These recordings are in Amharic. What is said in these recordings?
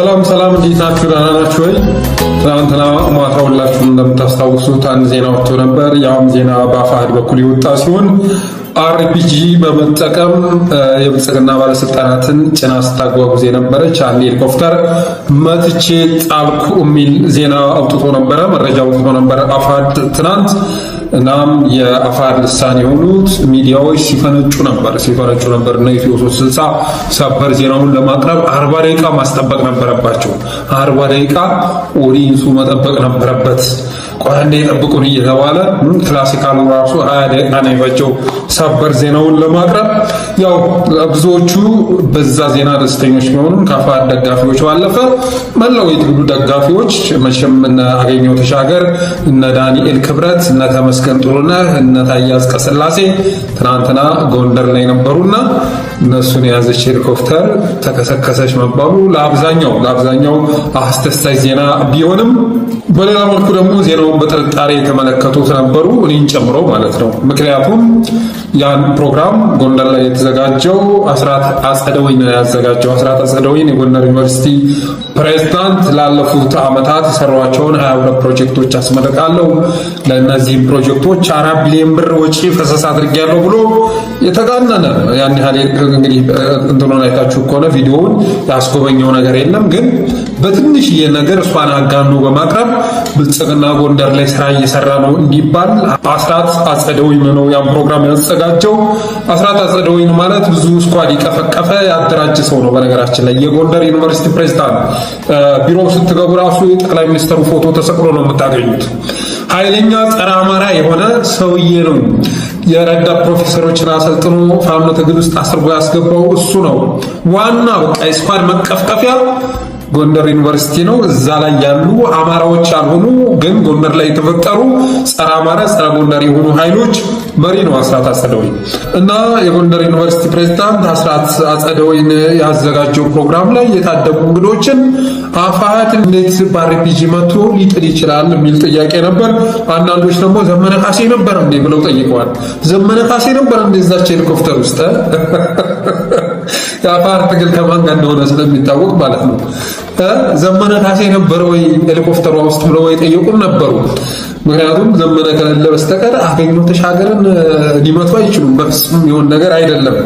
ሰላም እንዴት ናችሁ? ደህና ናችሁ ወይ? ትናንትና ማታ ሁላችሁም እንደምታስታውሱት አንድ ዜና ወጥቶ ነበር። ያውም ዜና በአፋሕድ በኩል የወጣ ሲሆን አርፒጂ በመጠቀም የብልጽግና ባለስልጣናትን ጭና ስታጓጉዝ የነበረች አንድ ሄሊኮፕተር መትቼ ጣልኩ የሚል ዜና አውጥቶ ነበረ፣ መረጃ አውጥቶ ነበረ አፋሕድ ትናንት። እናም የአፋሕድ ልሳን የሆኑት ሚዲያዎች ሲፈነጩ ነበር እና ኢትዮ 360 ሰበር ዜናውን ለማቅረብ 40 ደቂቃ ማስጠበቅ ነበረባቸው። 40 ደቂቃ ኦዲየንሱ መጠበቅ ነበረበት። ቆይ እንደ ጠብቁን እየተባለ ክላሲካሉ ራሱ 20 ደቂቃ ነው የፈጀው ሰበር ዜናውን ለማቅረብ። ያው ብዙዎቹ በዛ ዜና ደስተኞች ቢሆኑም ከአፋሕድ ደጋፊዎች ባለፈ መላው የትግሉ ደጋፊዎች መቼም እነ አገኘሁ ተሻገር፣ እነ ዳንኤል ክብረት፣ እነ ተመስገን ጥሩነህ፣ እነ ታዬ አጽቀሥላሴ ትናንትና ጎንደር ላይ ነበሩና እነሱን የያዘች ሄሊኮፕተር ተከሰከሰች መባሉ ለአብዛኛው አስደሳች ዜና ቢሆንም በሌላ መልኩ ደግሞ ዜናውን በጥርጣሬ የተመለከቱት ነበሩ፣ እኔን ጨምሮ ማለት ነው። ምክንያቱም ያን ፕሮግራም ጎንደር ላይ የተዘጋጀው አስራት አጸደወይን ነው ያዘጋጀው። አስራት አጸደወይን የጎንደር ዩኒቨርሲቲ ፕሬዝዳንት ላለፉት ዓመታት የሰሯቸውን 22 ፕሮጀክቶች አስመረቃለሁ፣ ለእነዚህም ፕሮጀክቶች 4 ቢሊዮን ብር ወጪ ፈሰስ አድርጌያለሁ ብሎ የተጋነነ ያን ያህል እንግዲህ እንትኑን አይታችሁ ከሆነ ቪዲዮውን ያስጎበኘው ነገር የለም። ግን በትንሽዬ ነገር እሷን አጋኑ በማቅረብ ብልጽግና ጎንደር ላይ ስራ እየሰራ ነው እንዲባል አስራት አጸደወይን ነው ያን ፕሮግራም ያዘጋጀው። አስራት አጸደወይን ማለት ብዙ ስኳድ ይቀፈቀፈ ያደራጀ ሰው ነው። በነገራችን ላይ የጎንደር ዩኒቨርሲቲ ፕሬዝዳንት ቢሮው ስትገቡ ራሱ የጠቅላይ ሚኒስትሩ ፎቶ ተሰቅሎ ነው የምታገኙት። ኃይለኛ ጸረ አማራ የሆነ ሰውዬ ነው። የረዳት ፕሮፌሰሮችን አሰልጥኖ ፋኖ ትግል ውስጥ አስርጎ ያስገባው እሱ ነው። ዋና በቃ የስኳድ መቀፍቀፊያ ጎንደር ዩኒቨርሲቲ ነው። እዛ ላይ ያሉ አማራዎች ያልሆኑ ግን ጎንደር ላይ የተፈጠሩ ጸረ አማራ ጸረ ጎንደር የሆኑ ኃይሎች መሪ ነው አስራት አጸደወይን እና የጎንደር ዩኒቨርሲቲ ፕሬዝዳንት አስራት አጸደወይን ያዘጋጀው ፕሮግራም ላይ የታደሙ እንግዶችን አፋሕድ እንዴት በአርፒጂ መቶ ሊጥል ይችላል የሚል ጥያቄ ነበር። አንዳንዶች ደግሞ ዘመነ ካሴ ነበር እንዴ ብለው ጠይቀዋል። ዘመነ ካሴ ነበር እንዴ እዛች ሄሊኮፕተር ውስጥ? የአፋሕድ ትግል ከማን ጋር እንደሆነ ስለሚታወቅ ማለት ነው። ዘመነ ካሴ ነበር ወይ ሄሊኮፕተሯ ውስጥ ብለው የጠየቁን ነበሩ። ምክንያቱም ዘመነ ከሌለ በስተቀር አገኘሁ ተሻገርን ሊመቱ አይችሉም። በፍጹም የሆነ ነገር አይደለም።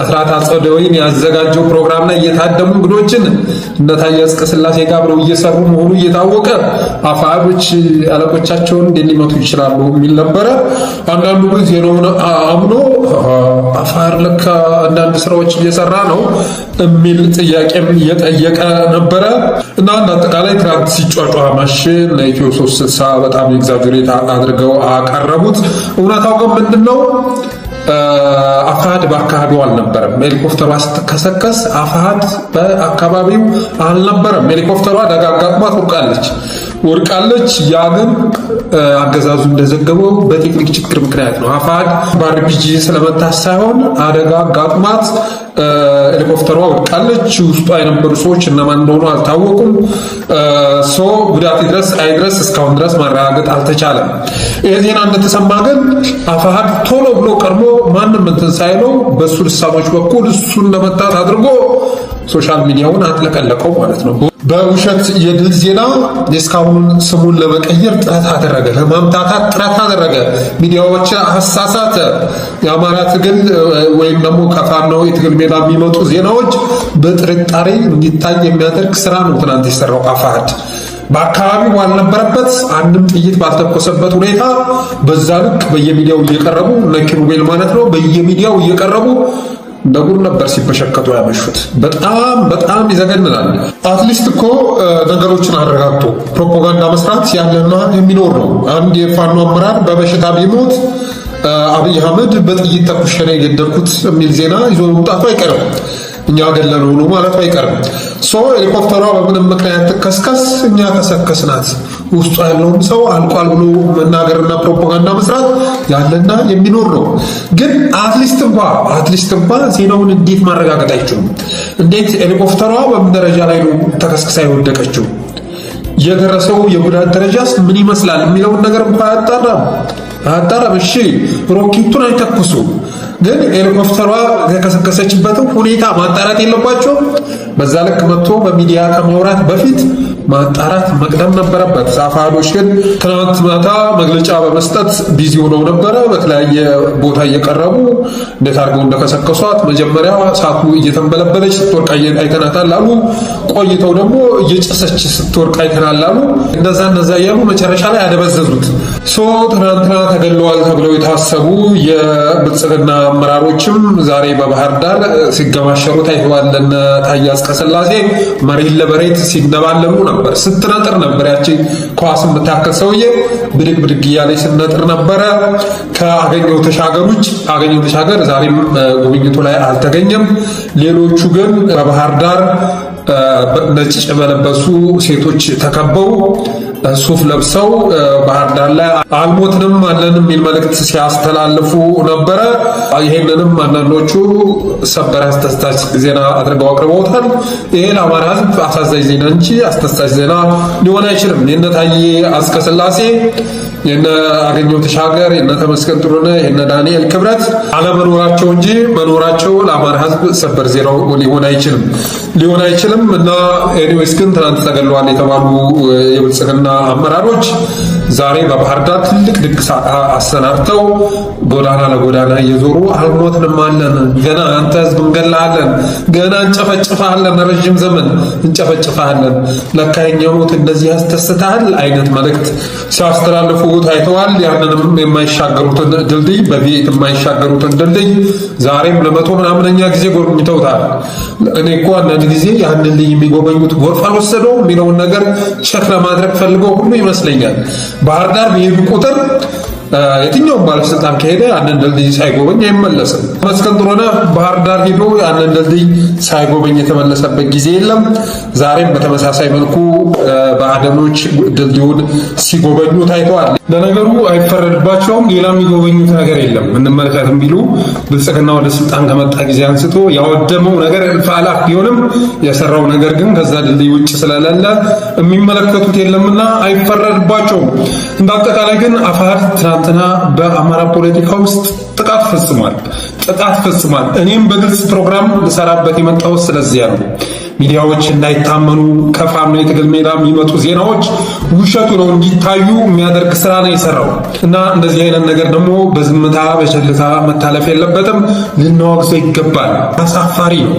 አስራት አጸደወይን ያዘጋጀው ፕሮግራም ላይ የታደሙ እንግዶችን እነ ታዬ አጽቀሥላሴ ጋር ብለው እየሰሩ መሆኑ እየታወቀ አፋሕዶች አለቆቻቸውን እንዴት ሊመቱ ይችላሉ የሚል ነበረ። አንዳንዱ ግን ዜናውን አምኖ አፋሕድ ለካ አንዳንድ ስራዎች እየሰራ ነው የሚል ጥያቄም እየጠየቀ ነበረ እና እንደ አጠቃላይ ትናንት ሲጫጫ ማሽ ለኢትዮ 360 በጣም ኤግዛጀሬት አድርገው አቀረቡት። እውነታው ግን ምንድነው? አፋሕድ በአካባቢው አልነበረም። ሄሊኮፕተሯ ስትከሰከስ አፋሕድ በአካባቢው አልነበረም። ሄሊኮፕተሯ አደጋ አጋጥሟት ወድቃለች። ያ ግን አገዛዙ እንደዘገበው በቴክኒክ ችግር ምክንያት ነው። አፋሕድ በአርፒጂ ስለመታች ሳይሆን አደጋ አጋጥሟት ሄሊኮፕተሯ ወድቃለች። ውስጧ የነበሩ ሰዎች እነማን እንደሆኑ አልታወቁም። ጉዳት ይድረስ አይድረስ እስካሁን ድረስ ማረጋገጥ አልተቻለም። ይህ ዜና እንደተሰማ ግን አፋሕድ ቶሎ ብሎ ቀርቦ ማንም እንትን ሳይለው በሱ ልሳኖች በኩል እሱን ለመታት አድርጎ ሶሻል ሚዲያውን አጥለቀለቀው ማለት ነው። በውሸት የድል ዜና የእስካሁን ስሙን ለመቀየር ጥረት አደረገ፣ ለማምታታት ጥረት አደረገ፣ ሚዲያዎችን አሳሳተ። የአማራ ትግል ወይም ደግሞ ከፋኖ የትግል ሜዳ የሚመጡ ዜናዎች በጥርጣሬ እንዲታይ የሚያደርግ ስራ ነው ትናንት የሰራው አፋሕድ። በአካባቢው ባልነበረበት አንድም ጥይት ባልተኮሰበት ሁኔታ በዛ ልክ በየሚዲያው እየቀረቡ ለኪሩቤል ማለት ነው በየሚዲያው እየቀረቡ እንደጉር ነበር ሲበሸከቱ ያመሹት። በጣም ይዘገንናል። አትሊስት እኮ ነገሮችን አረጋግጦ ፕሮፓጋንዳ መስራት ያለና የሚኖር ነው። አንድ የፋኖ አመራር በበሽታ ቢሞት አብይ አህመድ በጥይት ተኩሼ ነው የገደልኩት የሚል ዜና ይዞ መምጣቱ አይቀርም። እኛ ገለነው ነው ማለት አይቀርም። ሄሊኮፕተሯ በምንም ምክንያት ትከስከስ፣ እኛ ከሰከስናት። ውስጡ ያለውን ሰው አልቋል ብሎ መናገርና ፕሮፓጋንዳ መስራት ያለና የሚኖር ነው። ግን አትሊስት እንኳ ዜናውን እንዴት ማረጋገጥ አይችሉም? እንዴት ሄሊኮፕተሯ በምን ደረጃ ላይ ነው ተከስክሳ የወደቀችው? የደረሰው የጉዳት ደረጃስ ምን ይመስላል የሚለውን ነገር እንኳ አያጣራም። እሺ ሮኬቱን አይተኩሱ፣ ግን ሄሊኮፕተሯ የተከሰከሰችበት ሁኔታ ማጣራት የለባቸውም? በዛ ልክ መጥቶ በሚዲያ ከማውራት በፊት ማጣራት መቅደም ነበረበት። አፋሕዶች ግን ትናንት ማታ መግለጫ በመስጠት ቢዚ ሆነው ነበረ። በተለያየ ቦታ እየቀረቡ እንዴት አድርገው እንደከሰከሷት መጀመሪያ እሳቱ እየተንበለበለች ስትወርቅ አይተናታል አሉ። ቆይተው ደግሞ እየጨሰች ስትወርቅ አይተናል አሉ። እንደዛ እያሉ መጨረሻ ላይ አደበዘዙት። ትናንትና ተገለዋል ተብለው የታሰቡ የብልጽግና አመራሮችም ዛሬ በባህር ዳር ሲገማሸሩ ታይተዋል። እነ ታዬ አጽቀሥላሴ መሬት ለመሬት ሲነባለሉ ነበር። ስትነጥር ነበር። ያቺ ኳስ የምታከል ሰውዬ ብድግ ብድግ እያለች ስትነጥር ነበረ። ከአገኘሁ ተሻገር ውጭ አገኘሁ ተሻገር ዛሬም ጉብኝቱ ላይ አልተገኘም። ሌሎቹ ግን በባህር ዳር ነጭ በለበሱ ሴቶች ተከበው ሱፍ ለብሰው ባህር ዳር ላይ አልሞትንም አለን የሚል መልእክት ሲያስተላልፉ ነበረ። ይሄንንም አንዳንዶቹ ሰበር አስደሳች ዜና አድርገው አቅርበውታል። ይሄ ለአማራ ሕዝብ አሳዛኝ ዜና እንጂ አስደሳች ዜና ሊሆን አይችልም። የነ ታዬ አጽቀሥላሴ፣ የነ አገኘሁ ተሻገር፣ የነ ተመስገን ጥሩነህ፣ የነ ዳንኤል ክብረት አለመኖራቸው እንጂ መኖራቸው ለአማራ ሕዝብ ሰበር ዜናው ሊሆን አይችልም እና ኤኒዌይስ ግን ትናንት ተገለዋል የተባሉ የብልጽግና አመራሮች ዛሬ በባህር ዳር ትልቅ ድግስ አሰናድተው ጎዳና ለጎዳና እየዞሩ አልሞትንም አለን፣ ገና አንተ ህዝብ እንገላለን፣ ገና እንጨፈጭፋለን፣ ረጅም ዘመን እንጨፈጭፋለን፣ ለካ የኛ ሞት እንደዚህ ያስደስታል አይነት መልእክት ሲያስተላልፉ ታይተዋል። ያንንም የማይሻገሩትን ድልድይ በቪኤት የማይሻገሩትን ድልድይ ዛሬም ለመቶ ምናምነኛ ጊዜ ጎብኝተውታል። እኔ እኮ አንዳንድ ጊዜ ያን ድልድይ የሚጎበኙት ጎርፍ አልወሰደው የሚለውን ነገር ቸክ ለማድረግ ፈልገው ሁሉ ይመስለኛል። ባህር ዳር በሄዱ ቁጥር የትኛውም ባለስልጣን ከሄደ ያንን ድልድይ ሳይጎበኝ አይመለስም። ተመስገን ጥሩነህ ባህር ዳር ሄዶ ያንን ድልድይ ሳይጎበኝ የተመለሰበት ጊዜ የለም። ዛሬም በተመሳሳይ መልኩ በአደኖች ድልድዩን ሲጎበኙ ታይተዋል። ለነገሩ አይፈረድባቸውም። ሌላ የሚጎበኙት ነገር የለም። እንመልከትም ቢሉ ብልጽግና ወደ ስልጣን ከመጣ ጊዜ አንስቶ ያወደመው ነገር እልፍ አላፍ ቢሆንም የሰራው ነገር ግን ከዛ ድልድይ ውጭ ስለሌለ የሚመለከቱት የለምና አይፈረድባቸውም። እንዳጠቃላይ ግን አፋሕድ ትናንትና በአማራ ፖለቲካ ውስጥ ጥቃት ፈጽሟል። እኔም በግልጽ ፕሮግራም ልሰራበት የመጣው ስለዚያ ነው። ሚዲያዎች እንዳይታመኑ ከፋኖ የትግል ሜዳ የሚመጡ ዜናዎች ውሸቱ ነው እንዲታዩ የሚያደርግ ስራ ነው የሰራው እና እንደዚህ አይነት ነገር ደግሞ በዝምታ በቸልታ መታለፍ የለበትም። ልናወግዘው ይገባል። አሳፋሪ ነው።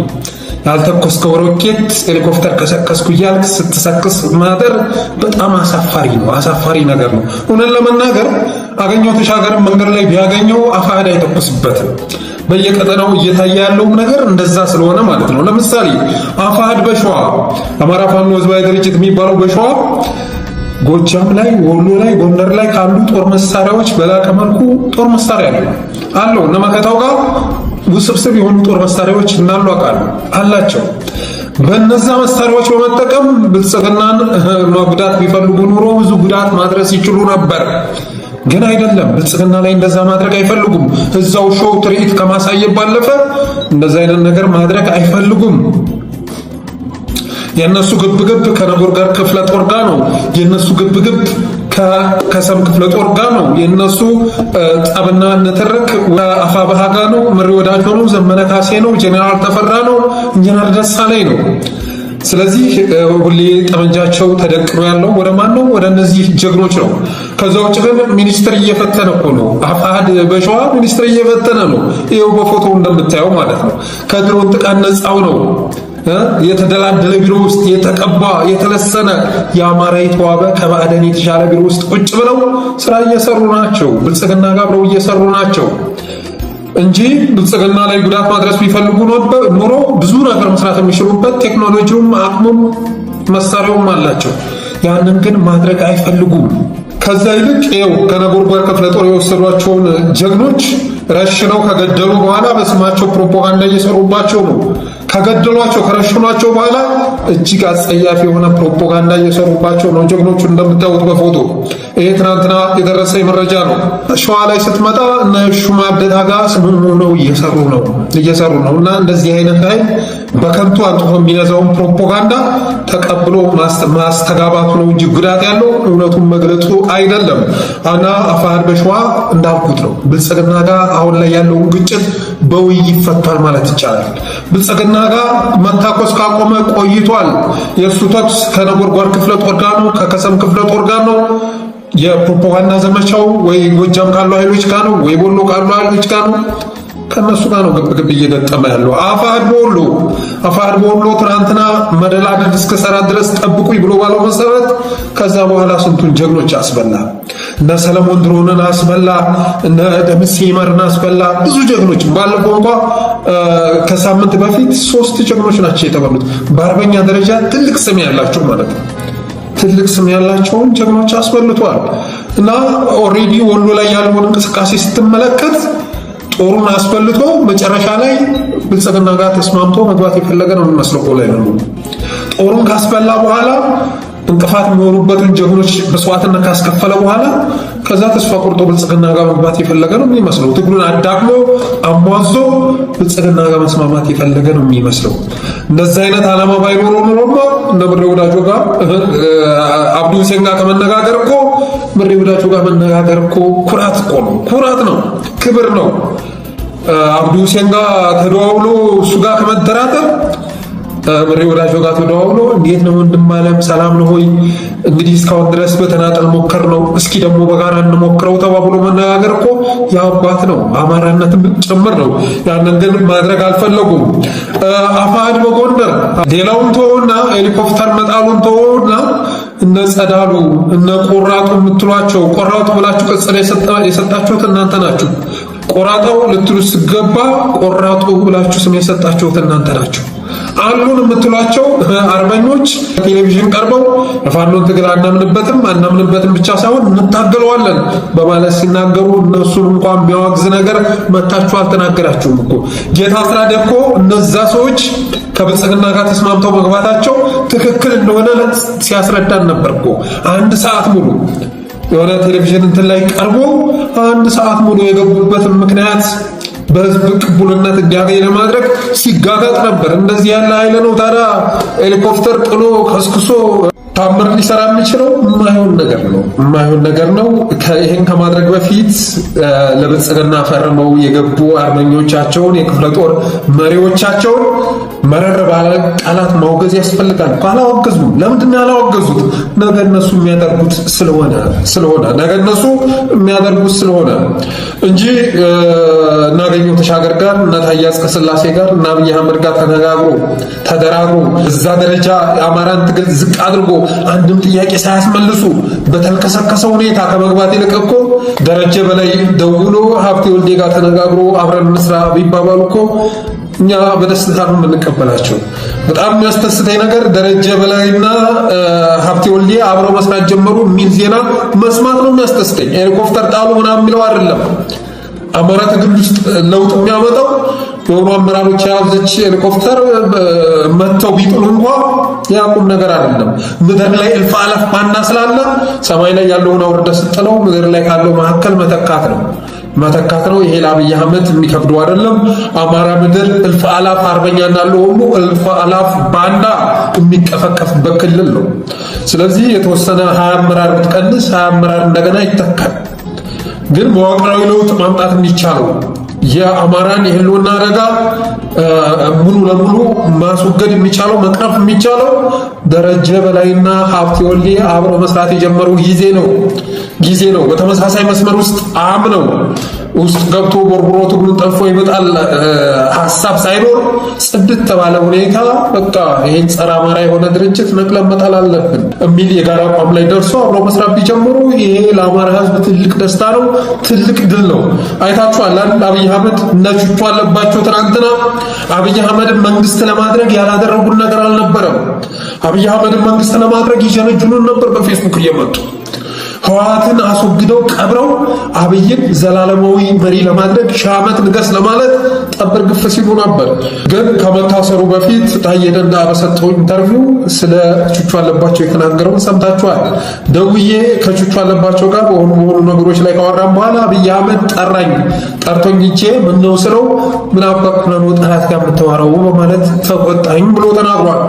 ያልተኮስከው ሮኬት ሄሊኮፕተር ከሰከስኩ እያልክ ስትሰክስ ማደር በጣም አሳፋሪ ነገር ነው። እውነት ለመናገር አገኘሁ ተሻገርን መንገድ ላይ ቢያገኘው አፋሕድ አይተኩስበትም። በየቀጠናው እየታየ ያለው ነገር እንደዛ ስለሆነ ማለት ነው። ለምሳሌ አፋሕድ በሸዋ አማራ ፋኖ ህዝባዊ ድርጅት የሚባለው በሸዋ ጎጃም ላይ፣ ወሎ ላይ፣ ጎንደር ላይ ካሉ ጦር መሳሪያዎች በላቀ መልኩ ጦር መሳሪያ አለው። እነ መከታው ጋር ውስብስብ የሆኑ ጦር መሳሪያዎች እንዳሉ አላቸው። በእነዛ መሳሪያዎች በመጠቀም ብልጽግናን መጉዳት ቢፈልጉ ኑሮ ብዙ ጉዳት ማድረስ ይችሉ ነበር። ግን አይደለም። ብልጽግና ላይ እንደዛ ማድረግ አይፈልጉም። እዛው ሾው ትርኢት ከማሳየት ባለፈ እንደዛ አይነት ነገር ማድረግ አይፈልጉም። የነሱ ግብግብ ከነጎድጓድ ክፍለ ጦር ጋር ነው። የነሱ ግብግብ ከሰም ክፍለ ጦር ጋር ነው። የነሱ ጠብና ንትርክ አፋብኃ ጋር ነው። ምሪ ወዳጆ ነው። ዘመነ ካሴ ነው። ጄኔራል ተፈራ ነው። ኢንጂነር ደሳለኝ ነው። ስለዚህ ሁሌ ጠመንጃቸው ተደቅኖ ያለው ወደ ማን ነው? ወደ እነዚህ ጀግኖች ነው። ከዛ ውጭ ግን ሚኒስትር እየፈተነ እኮ ነው። አፋሕድ በሸዋ ሚኒስትር እየፈተነ ነው። ይኸው በፎቶ እንደምታየው ማለት ነው። ከድሮን ጥቃት ነፃው ነው። የተደላደለ ቢሮ ውስጥ የተቀባ የተለሰነ የአማራ የተዋበ ከባዕደን የተሻለ ቢሮ ውስጥ ቁጭ ብለው ስራ እየሰሩ ናቸው። ብልጽግና ጋር አብረው እየሰሩ ናቸው እንጂ ብልጽግና ላይ ጉዳት ማድረስ ቢፈልጉ ኑሮ ብዙ ነገር መስራት የሚችሉበት ቴክኖሎጂውም አቅሙም መሳሪያውም አላቸው። ያንን ግን ማድረግ አይፈልጉም። ከዛ ይልቅ ይኸው ከነጎድጓድ ክፍለ ጦር የወሰዷቸውን ጀግኖች ረሽነው ከገደሉ በኋላ በስማቸው ፕሮፓጋንዳ እየሰሩባቸው ነው። ከገደሏቸው ከረሽኗቸው በኋላ እጅግ አጸያፊ የሆነ ፕሮፓጋንዳ እየሰሩባቸው ነው ጀግኖቹ እንደምታዩት በፎቶ። ይሄ ትናንትና የደረሰ መረጃ ነው። ሸዋ ላይ ስትመጣ እነ ሹማ አደታጋ ስሙን ነው እየሰሩ ነው እና እንደዚህ አይነት ኃይል በከንቱ አንጥፎ የሚነዛውን ፕሮፓጋንዳ ተቀብሎ ማስተጋባቱ ነው እንጂ ጉዳት ያለው እውነቱን መግለጹ አይደለም። እና አፋሕድ በሸዋ እንዳልኩት ነው ብልጽግና ጋር አሁን ላይ ያለውን ግጭት በውይይት ይፈታል ማለት ይቻላል። ብልጽግና ጋር መታኮስ ካቆመ ቆይቷል። የእሱ ተኩስ ከነጎድጓድ ክፍለ ጦር ጋር ነው፣ ከከሰም ክፍለ ጦር ጋር ነው። የፕሮፓጋንዳ ዘመቻው ወይ ጎጃም ካሉ ኃይሎች ጋር ነው፣ ወይ ወሎ ካሉ ኃይሎች ጋር ነው። ከነሱ ጋር ነው ግብ እየገጠመ ያለው። አፋሕድ በወሎ ትናንትና መደላድል እስከሰራ ድረስ ጠብቁኝ ብሎ ባለው መሰረት ከዛ በኋላ ስንቱን ጀግኖች አስበላ። እነ ሰለሞን ድሮንን አስበላ፣ እነ ደምሴ ይመርን አስበላ። ብዙ ጀግኖች ባለፈው እንኳ ከሳምንት በፊት 3 ጀግኖች ናቸው የተበሉት። በአርበኛ ደረጃ ትልቅ ስም ያላቸው ማለት ነው። ትልቅ ስም ያላቸውን ጀግኖች አስበልቷል። እና ኦሬዲ ወሎ ላይ ያለውን እንቅስቃሴ ስትመለከት ጦሩን አስፈልቶ መጨረሻ ላይ ብልጽግና ጋር ተስማምቶ መግባት የፈለገ ነው የሚመስለው። ላይ ነው ጦሩን ካስበላ በኋላ እንቅፋት የሚሆኑበትን ጀግኖች መስዋዕትነት ካስከፈለ በኋላ ከዛ ተስፋ ቆርጦ ብልጽግና ጋር መግባት የፈለገ ነው የሚመስለው። ትግሉን አዳክሞ አሟዞ ብልጽግና ጋር መስማማት የፈለገ ነው የሚመስለው። እንደዚህ አይነት ዓላማ ባይኖረው ኖሮማ እነ ምሬ ወዳጆ ጋር አብዱ ሁሴን ጋር ከመነጋገር እኮ ምሬ ወዳጆ ጋር መነጋገር እኮ ኩራት ነው፣ ክብር ነው። አብዱ ሁሴን ጋር ተደዋውሎ እሱ ጋር ከመደራደር ምሬ ወዳጆ ጋር ተደዋውሎ እንዴት ነው ወንድም አለም ሰላም ነው ሆይ እንግዲህ እስካሁን ድረስ በተናጠል ሞከር ነው እስኪ ደግሞ በጋራ እንሞክረው ተባብሎ መነጋገር እኮ ያባት ነው፣ አማራነትም ጭምር ነው። ያንን ግን ማድረግ አልፈለጉም። አፋሕድ በጎንደር ሌላውን ተወውና ሄሊኮፕተር መጣሉን ተወውና እነ ጸዳሉ እነ ቆራጡ የምትሏቸው ቆራጡ ብላችሁ ቅጽል የሰጣችሁት እናንተ ናችሁ። ቆራጣው ልትሉ ሲገባ ቆራጡ ብላችሁ ስም የሰጣችሁት እናንተ ናችሁ። አሉን የምትሏቸው አርበኞች ቴሌቪዥን ቀርበው የፋኖን ትግል አናምንበትም ብቻ ሳይሆን እንታገለዋለን በማለት ሲናገሩ እነሱን እንኳን የሚያወግዝ ነገር መታችሁ አልተናገራችሁም እኮ። ጌታ አስራደ እኮ እነዛ ሰዎች ከብልጽግና ጋር ተስማምተው መግባታቸው ትክክል እንደሆነ ሲያስረዳን ነበር እኮ። 1 ሰዓት ሙሉ የሆነ ቴሌቪዥን እንትን ላይ ቀርቦ 1 ሰዓት ሙሉ የገቡበትን ምክንያት በህዝብ ቅቡልነት እንዲያገኝ ለማድረግ ሲጋጋጥ ነበር። እንደዚህ ያለ ኃይል ነው ታዲያ ሄሊኮፕተር ጥሎ ከስክሶ ታምር ሊሰራ የሚችለው? የማይሆን ነገር ነው። ይሄን ከማድረግ በፊት ለብልጽግና ፈርመው የገቡ አርበኞቻቸውን የክፍለ ጦር መሪዎቻቸውን መረር ባለ ቃላት ማውገዝ ያስፈልጋል። አላወገዙም። ለምንድን ነው ያላወገዙት? ነገ እነሱ የሚያደርጉት ስለሆነ እንጂ እናገኘው ተሻገር ጋር እና ታዬ አጽቀሥላሴ ጋር እና አብይ አህመድ ጋር ተደራድሮ እዛ ደረጃ የአማራን ትግል ዝቅ አድርጎ አንድም ጥያቄ ሳያስመልሱ በተልከሰከሰ ሁኔታ ከመግባት ይልቅ እኮ ደረጀ በላይ ደውሎ ሀብቴ ወልዴ ጋር ተነጋግሮ አብረን እንስራ ቢባባሉ እኮ እኛ በደስታ ነው የምንቀበላቸው። በጣም የሚያስደስተኝ ነገር ደረጀ በላይና ሀብቴ ወልዴ አብረው መስራት ጀመሩ የሚል ዜና መስማት ነው የሚያስደስተኝ። ሄሊኮፕተር ጣሉ ምናምን የሚለው አይደለም። አማራ ትግል ውስጥ ለውጥ የሚያመጣው የሆኑ አመራሮች የያዘች ሄሊኮፕተር መተው ቢጥሉ እንኳን ያቁም ነገር አይደለም። ምድር ላይ እልፍ አላፍ ባንዳ ስላለ ሰማይ ላይ ያለውን አውርደ ስትለው ምድር ላይ ካለው መካከል መተካት ነው። ይሄ ለአብይ አህመድ የሚከብደው አይደለም። አማራ ምድር እልፍ አላፍ አርበኛ እንዳለው ሁሉ እልፍ አላፍ ባንዳ የሚቀፈቀፍበት ክልል ነው። ስለዚህ የተወሰነ 20 አመራር ብትቀንስ 20 አመራር እንደገና ይተካል። ግን መዋቅራዊ ለውጥ ማምጣት የሚቻለው የአማራን የህልውና አደጋ ሙሉ ለሙሉ ማስወገድ የሚቻለው መቅረፍ የሚቻለው ደረጀ በላይና ሀብቴ ወልዴ አብረው መስራት የጀመሩ ጊዜ ነው። በተመሳሳይ መስመር ውስጥ አምነው ውስጥ ገብቶ ቦርቡሮ ትግሉን ጠልፎ ይመጣል ሐሳብ ሳይኖር ጽድት ተባለ ሁኔታ በቃ ይሄን ጸረ አማራ የሆነ ድርጅት ነቅለን መጣል አለብን የሚል የጋራ አቋም ላይ ደርሶ አብረው መስራት ቢጀምሩ ይሄ ለአማራ ህዝብ ትልቅ ደስታ ነው፣ ትልቅ ድል ነው። አይታችኋል አይደል? አብይ አህመድ እነቹ አለባቸው ትናንትና አብይ አህመድን መንግስት ለማድረግ ያላደረጉት ነገር አልነበረም። አብይ አህመድን መንግስት ለማድረግ ይጀነጅኑን ነበር በፌስቡክ እየመጡ ህወሓትን አስወግደው ቀብረው አብይን ዘላለማዊ መሪ ለማድረግ ሺህ ዓመት ንገስ ለማለት ጠብር ግፍ ሲሉ ነበር። ግን ከመታሰሩ በፊት ታዬ ደንደዓ በሰጠው ኢንተርቪው ስለ ቹቹ አለባቸው የተናገረውን ሰምታችኋል። ደውዬ ከቹቹ አለባቸው ጋር በሆኑ ነገሮች ላይ ካወራን በኋላ አብይ አህመድ ጠርቶኝ ሂጄ ምነው ስለው ምን አባክ ነው ጠላት ጋር የምታወራው በማለት ተቆጣኝ ብሎ ተናግሯል።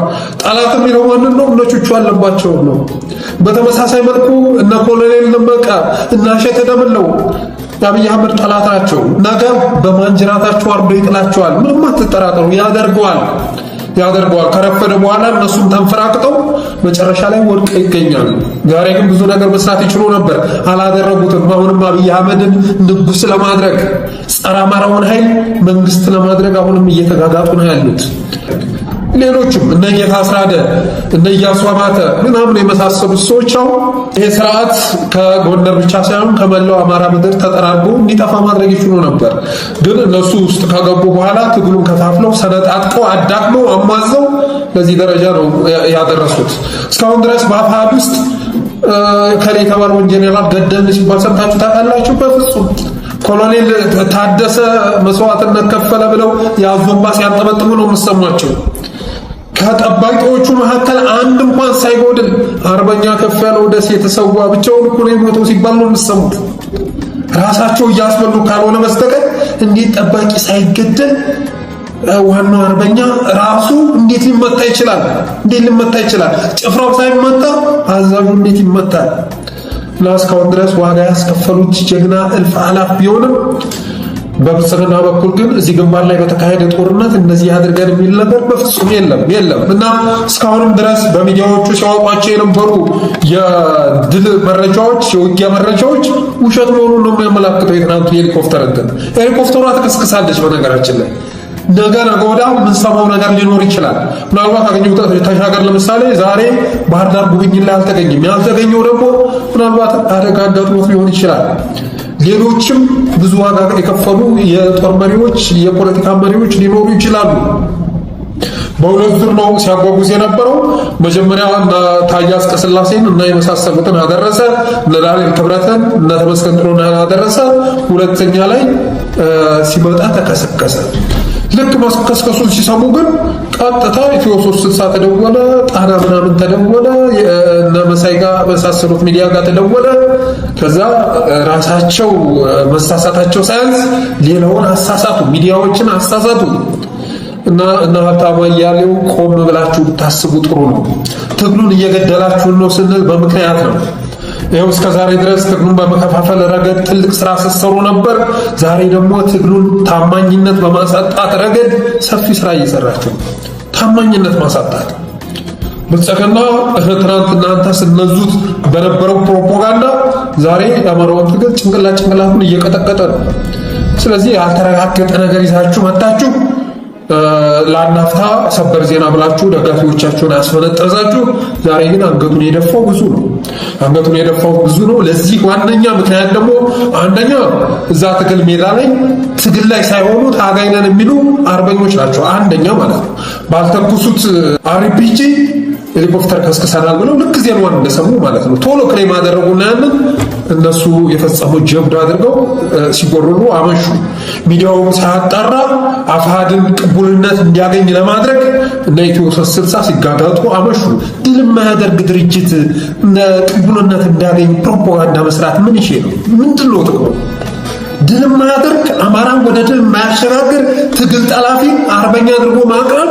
ጠላት የሚለው ማንን ነው? እነ ቹቹ አለባቸው ነው። በተመሳሳይ መልኩ እነ ኮሎኔል ደመቀ እና እሸት ደምለው የአብይ አህመድ ጠላት ናቸው። ነገ በማንጀራታቸው አርዶ ይጥላቸዋል። ምንም አትጠራጠሩ። ያደርገዋል። ከረፈደ በኋላ እነሱም ተንፈራቅጠው መጨረሻ ላይ ወድቀው ይገኛሉ። ዛሬ ግን ብዙ ነገር መስራት ይችሉ ነበር፣ አላደረጉትም። አሁንም አብይ አህመድን ንጉስ ለማድረግ ጸረ አማራውን ኃይል መንግስት ለማድረግ አሁንም እየተጋጋጡ ነው ያሉት። ሌሎችም እነ ጌታ አስራደ እነ ኢያሱ አባተ ምናምን የመሳሰሉት ሰዎች አሁን ይሄ ስርዓት ከጎንደር ብቻ ሳይሆን ከመላው አማራ ምድር ተጠራርጎ እንዲጠፋ ማድረግ ይችሉ ነበር። ግን እነሱ ውስጥ ከገቡ በኋላ ትግሉን ከፋፍለው ሰነጣጥቀው አዳክመው አማዘው ለዚህ ደረጃ ነው ያደረሱት። እስካሁን ድረስ በአፋሕድ ውስጥ ከሌ የተባለውን ጄኔራል ገደልን ሲባል ሰምታችሁ ታውቃላችሁ? በፍጹም። ኮሎኔል ታደሰ መስዋዕትነት ከፈለ ብለው የአዞምባ ሲያንጠበጥቡ ነው የምትሰሟቸው። ከጠባቂዎቹ መካከል አንድ እንኳን ሳይጎድል አርበኛ ከፍያለው ደሴ የተሰዋ ብቻውን እኮ ነው የሞተው ሲባል ነው የምትሰሙት። ራሳቸው እያስበሉ ካልሆነ በስተቀር እንዴት ጠባቂ ሳይገደል ዋናው አርበኛ ራሱ እንዴት ሊመታ ይችላል? ጭፍራው ሳይመታ አዛዡ እንዴት ይመታል? እስካሁን ድረስ ዋጋ ያስከፈሉት ጀግና እልፍ አላፍ ቢሆንም በብልጽግና በኩል ግን እዚህ ግንባር ላይ በተካሄደ ጦርነት እነዚህ አድርገን የሚል ነገር በፍጹም የለም። እና እስካሁንም ድረስ በሚዲያዎቹ ሲያወጧቸው የነበሩ የድል መረጃዎች፣ የውጊያ መረጃዎች ውሸት መሆኑን ነው የሚያመላክተው። የትናንቱ ሄሊኮፕተሯ ተከስክሳለች። በነገራችን ላይ ነገ ወዲያ የምንሰማው ነገር ሊኖር ይችላል። ምናልባት አገኘው ተሻገር ለምሳሌ ዛሬ ባህር ዳር ጉብኝት ላይ አልተገኘም። ያልተገኘው ደግሞ ምናልባት አደጋ አጋጥሞት ሊሆን ይችላል። ሌሎችም ብዙ ዋጋ የከፈሉ የጦር መሪዎች፣ የፖለቲካ መሪዎች ሊኖሩ ይችላሉ። በሁለት ዙር ነው ሲያጓጉዝ የነበረው። መጀመሪያ እና ታዬ አጽቀሥላሴን እና የመሳሰሉትን አደረሰ፣ እነ ዳንኤል ክብረትን እና ተመስገን ጥሩነህን አደረሰ። ሁለተኛ ላይ ሲመጣ ተከሰከሰ። ልክ ማስከስከሱን ሲሰሙ ግን ቀጥታ ኢትዮ 360 ተደወለ፣ ጣና ምናምን ተደወለ፣ እነ መሳይ ጋር መሳሰሉት ሚዲያ ጋር ተደወለ። ከዛ ራሳቸው መሳሳታቸው ሳያንስ ሌላውን አሳሳቱ፣ ሚዲያዎችን አሳሳቱ። እና ሀብታሙ አያሌው ቆም ብላችሁ ብታስቡ ጥሩ ነው። ትግሉን እየገደላችሁን ነው ስንል በምክንያት ነው። ይኸው እስከ ዛሬ ድረስ ትግሉን በመከፋፈል ረገድ ትልቅ ስራ ስትሰሩ ነበር። ዛሬ ደግሞ ትግሉን ታማኝነት በማሳጣት ረገድ ሰፊ ስራ እየሰራችሁ ነው። ታማኝነት ማሳጣት ብልጽግና ትናንት እናንተ ስነዙት በነበረው ፕሮፓጋንዳ ዛሬ የአማራውን ትግል ጭንቅላቱን እየቀጠቀጠ ነው። ስለዚህ ያልተረጋገጠ ነገር ይዛችሁ መጣችሁ። ለአናፍታ ሰበር ዜና ብላችሁ ደጋፊዎቻችሁን ያስፈነጠዛችሁ። ዛሬ ግን አንገቱን የደፋው ብዙ ነው። ለዚህ ዋነኛ ምክንያት ደግሞ አንደኛ እዛ ትግል ሜዳ ላይ ትግል ላይ ሳይሆኑ ታጋይ ነን የሚሉ አርበኞች ናቸው። አንደኛ ማለት ነው ባልተኩሱት አርፒጂ ሄሊኮፕተር ከስክሰናል ብለው ልክ ዜናውን እንደሰሙ ማለት ነው ቶሎ ክሌም አደረጉና ያንን እነሱ የፈጸሙት ጀብዱ አድርገው ሲጎርሩ አመሹ። ሚዲያውም ሳያጣራ አፋሕድን ቅቡልነት እንዲያገኝ ለማድረግ እና ኢትዮ 360 ሲጋጋጡ አመሹ። ድል የማያደርግ ድርጅት ቅቡልነት እንዲያገኝ ፕሮፓጋንዳ መስራት ምን ይሄ ነው? ምንድነው ጥቅሙ? ድል የማያደርግ አማራን ወደ ድል የማያሸጋግር ትግል ጠላፊ አርበኛ አድርጎ ማቅረብ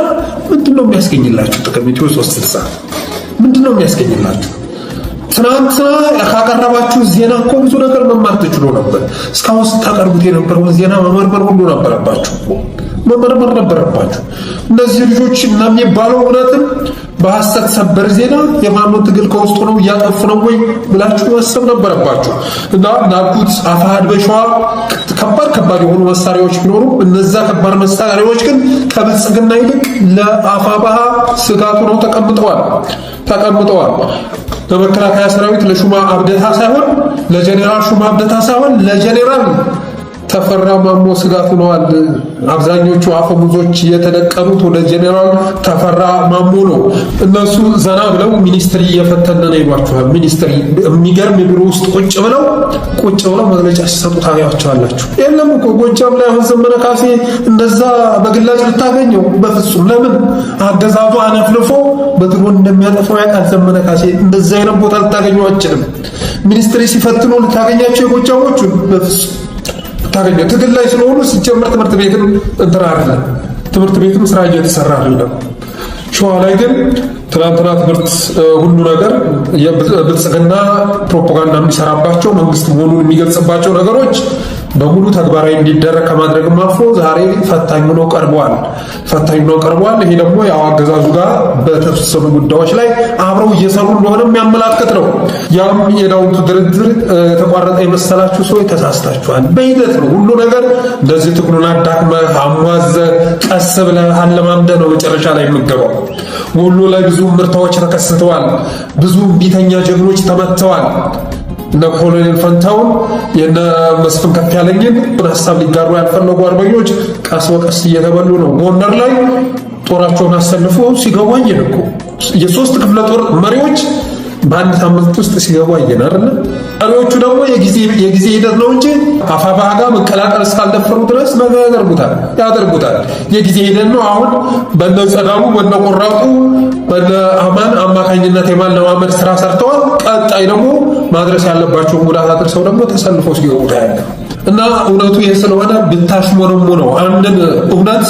ምንድነው የሚያስገኝላችሁ ጥቅም? ኢትዮ 360 ምንድነው የሚያስገኝላችሁ? ትናንትና ካቀረባችሁ ዜና እኮ ብዙ ነገር መማር ትችሉ ነበር። እስካሁን ስታቀርቡት የነበረውን ዜና መመርመር ሁሉ ነበረባችሁ። እነዚህ ልጆች እና የሚባለው እውነትም በሐሰት ሰበር ዜና የማኑን ትግል ከውስጡ ነው እያጠፉ ነው ወይ ብላችሁ ማሰብ ነበረባችሁ። እና እንዳልኩት አፋሕድ በሸዋ ከባድ የሆኑ መሳሪያዎች ቢኖሩ እነዛ ከባድ መሳሪያዎች ግን ከብልጽግና ይልቅ ለአፋብኃ ስጋቱ ነው ተቀምጠዋል። ለመከላከያ ሰራዊት ለሹማ አብደታ ሳይሆን ለጀኔራል ሹማ አብደታ ሳይሆን ለጀኔራል ተፈራ ማሞ ስጋት ሆነዋል። አብዛኞቹ አፈሙዞች የተደቀኑት ወደ ጄኔራል ተፈራ ማሞ ነው። እነሱ ዘና ብለው ሚኒስትሪ እየፈተነ ይሏቸዋል። ሚኒስትሪ የሚገርም ቢሮ ውስጥ ቁጭ ብለው መግለጫ ሲሰጡ ታያቸዋላችሁ። የለም እኮ ጎጃም ላይ አሁን ዘመነ ካሴ እንደዛ በግላጭ ልታገኘው በፍጹም። ለምን አገዛዙ አነፍልፎ በድሮን እንደሚያጠፋው ያውቃል ዘመነ ካሴ። እንደዛ አይነት ቦታ ልታገኘው አችልም። ሚኒስትሪ ሲፈትኑ ልታገኛቸው የጎጃሞቹን በፍጹም ታገኘው። ትግል ላይ ስለሆኑ ሲጀመር ትምህርት ቤትም እንትን አይደለም፣ ትምህርት ቤትም ስራ እየተሰራ አይደለም። ሸዋ ላይ ግን ትናንትና ትምህርት ሁሉ ነገር የብልጽግና ፕሮፓጋንዳ የሚሰራባቸው መንግስት መሆኑን የሚገልጽባቸው ነገሮች በሙሉ ተግባራዊ እንዲደረግ ከማድረግም አልፎ ዛሬ ፈታኝ ሆኖ ቀርበዋል። ይሄ ደግሞ ያው አገዛዙ ጋር በተወሰኑ ጉዳዮች ላይ አብረው እየሰሩ እንደሆነ የሚያመላክት ነው። ያም የዳውንቱ ድርድር የተቋረጠ የመሰላችሁ ሰው ተሳስታችኋል። በሂደት ነው ሁሉ ነገር። እንደዚህ ትግሉን አዳክመህ አሟዘህ ቀስ ብለህ አለማምደህ ነው መጨረሻ ላይ የምትገባው። ወሎ ላይ ብዙ ምርታዎች ተከስተዋል። ብዙ ቢተኛ ጀግኖች ተመተዋል። እነ ኮሎኔል ፈንታውን የነ መስፍን ከፍ ያለኝን ሀሳብ ሊጋሩ ያልፈለጉ አርበኞች ቀስ በቀስ እየተበሉ ነው። ጎንደር ላይ ጦራቸውን አሰልፎ ሲገቡ አየን እኮ የሶስት ክፍለ ጦር መሪዎች በአንድ ሳምንት ውስጥ ሲገቡ አየን አይደል? መሪዎቹ ደግሞ የጊዜ ሂደት ነው እንጂ አፋባህ ጋር መቀላቀል እስካልደፈሩ ድረስ ነገር ያደርጉታል። የጊዜ ሂደት ነው። አሁን በነ ጸዳሉ በነ ቆራጡ በነ አማን አማካኝነት የማለማመድ ስራ ሰርተዋል። ቀጣይ ደግሞ ማድረስ ያለባቸውን ጉዳት አድርሰው ደግሞ ተሰልፈው ሲገቡ ታያለ። እና እውነቱ ይህ ስለሆነ ብታሽሞረሙ ነው አንድን እውነት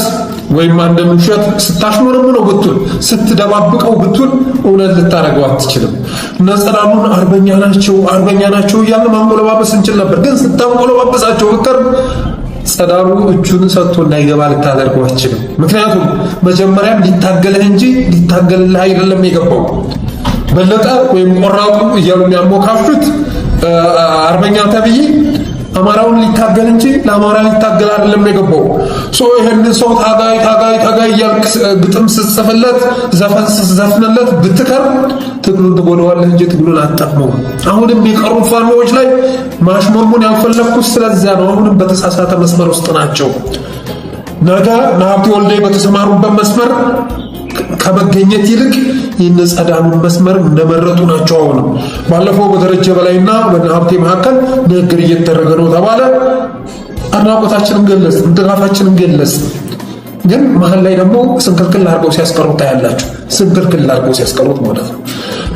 ወይም አንድን ውሸት ስታሽሞረሙ ነው ብትል ስትደባብቀው ብትል እውነት ልታረገው አትችልም። እነ ጸዳሉን አርበኛ ናቸው እያልን ማንቆለባበስ እንችል ነበር። ግን ስታንቆለባበሳቸው ፍቅር ጸዳሉ እጁን ሰጥቶ እንዳይገባ ልታደርገው አትችልም። ምክንያቱም መጀመሪያም ሊታገልህ እንጂ ሊታገልልህ አይደለም የገባው። በለጠ ወይም ቆራጡ እያሉ የሚያሞካሹት አርበኛ ተብዬ አማራውን ሊታገል እንጂ ለአማራ ሊታገል አይደለም የገባው። ይሄንን ሰው ታጋይ እያልክ ግጥም ስትጽፍለት ዘፈን ስትዘፍንለት ብትከር ትግሉን ትጎዳዋለህ እንጂ ትግሉን አትጠቅመው። አሁንም የቀሩ ፋኖዎች ላይ ማሽሞንሞን ያልፈለግኩት ስለዚያ ነው። አሁንም በተሳሳተ መስመር ውስጥ ናቸው። ነገ ሀብቴ ወልዴ በተሰማሩበት መስመር ከመገኘት ይልቅ ይህን ጸዳሉን መስመር እንደመረጡ ናቸው። አሁንም ባለፈው በደረጀ በላይና በሀብቴ መካከል ንግግር እየተደረገ ነው ተባለ። አድናቆታችንን ገለጽ፣ ድጋፋችንን ገለጽ። ግን መሀል ላይ ደግሞ ስንክልክል አድርገው ሲያስቀሩት ታያላችሁ። ስንክልክል አድርገው ሲያስቀሩት ማለት ነው።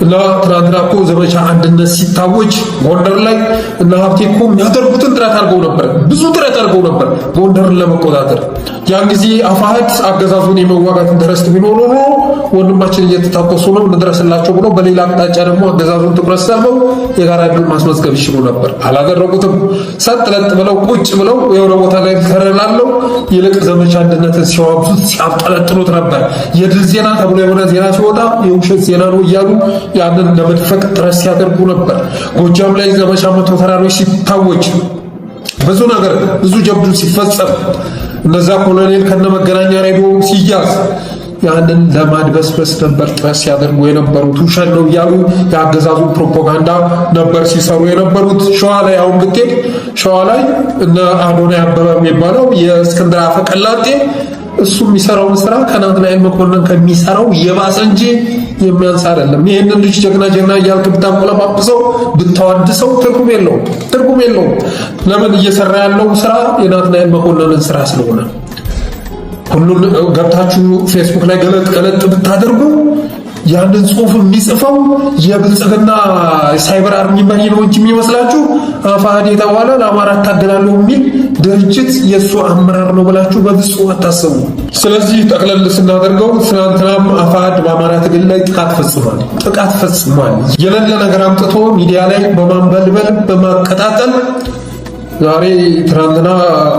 እና ትናንትና እኮ ዘመቻ አንድነት ሲታወጅ ጎንደር ላይ እና ሀብቴ እኮ የሚያደርጉትን ጥረት አድርገው ነበር፣ ብዙ ጥረት አድርገው ነበር ጎንደርን ለመቆጣጠር። ያን ጊዜ አፋሕድ አገዛዙን የመዋጋት ኢንተረስት ቢኖር ኖሮ ወንድማችን እየተታኮሱ ነው እንድረስላቸው ብሎ በሌላ አቅጣጫ ደግሞ አገዛዙን ትኩረት ሰልበው የጋራ ድል ማስመዝገብ ይችሉ ነበር። አላደረጉትም። ሰጥ ለጥ ብለው ቁጭ ብለው የሆነ ቦታ ላይ ከረላለው ይልቅ ዘመቻ አንድነትን ሲዋጉት ሲያጠለጥሉት ነበር። የድል ዜና ተብሎ የሆነ ዜና ሲወጣ የውሸት ዜና ነው እያሉ ያንን ለመድፈቅ ጥረት ሲያደርጉ ነበር። ጎጃም ላይ ዘመቻ መቶ ተራሮች ሲታወጅ ብዙ ጀብዱ ሲፈጸም እነዛ ኮሎኔል ከነመገናኛ ሬዲዮ ሲያዝ ያንን ለማድበስበስ ነበር ጥረት ሲያደርጉ የነበሩት። ውሸት ነው እያሉ የአገዛዙ ፕሮፓጋንዳ ነበር ሲሰሩ የነበሩት። ሸዋ ላይ አሁን ብትሄድ ሸዋ ላይ እነ አዶናይ አበበ የሚባለው የእስክንድር አፈቀላጤ እሱ የሚሰራውን ስራ ከናትናኤል መኮንን ከሚሰራው የባሰ እንጂ የሚያንስ አይደለም። ይሄንን ልጅ ጀግና እያልክ ብታቆለጳጵሰው ብታዋድሰው ትርጉም የለውም። ለምን? እየሰራ ያለው ስራ የናትናኤል መኮንንን ስራ ስለሆነ። ሁሉን ገብታችሁ ፌስቡክ ላይ ገለጥ ብታደርጉ ያንን ጽሁፍ የሚጽፈው የብልጽግና ሳይበር አርሚ መሪ ነው እንጂ የሚመስላችሁ አፋሕድ የተባለ ለአማራ ታገላለሁ የሚል ድርጅት የእሱ አመራር ነው ብላችሁ በፍጹም አታስቡ። ስለዚህ ጠቅለል ስናደርገው ትናንትናም አፋሕድ በአማራ ትግል ላይ ጥቃት ፈጽሟል። የሌለ ነገር አምጥቶ ሚዲያ ላይ በማንበልበል በማቀጣጠል ዛሬ ትናንትና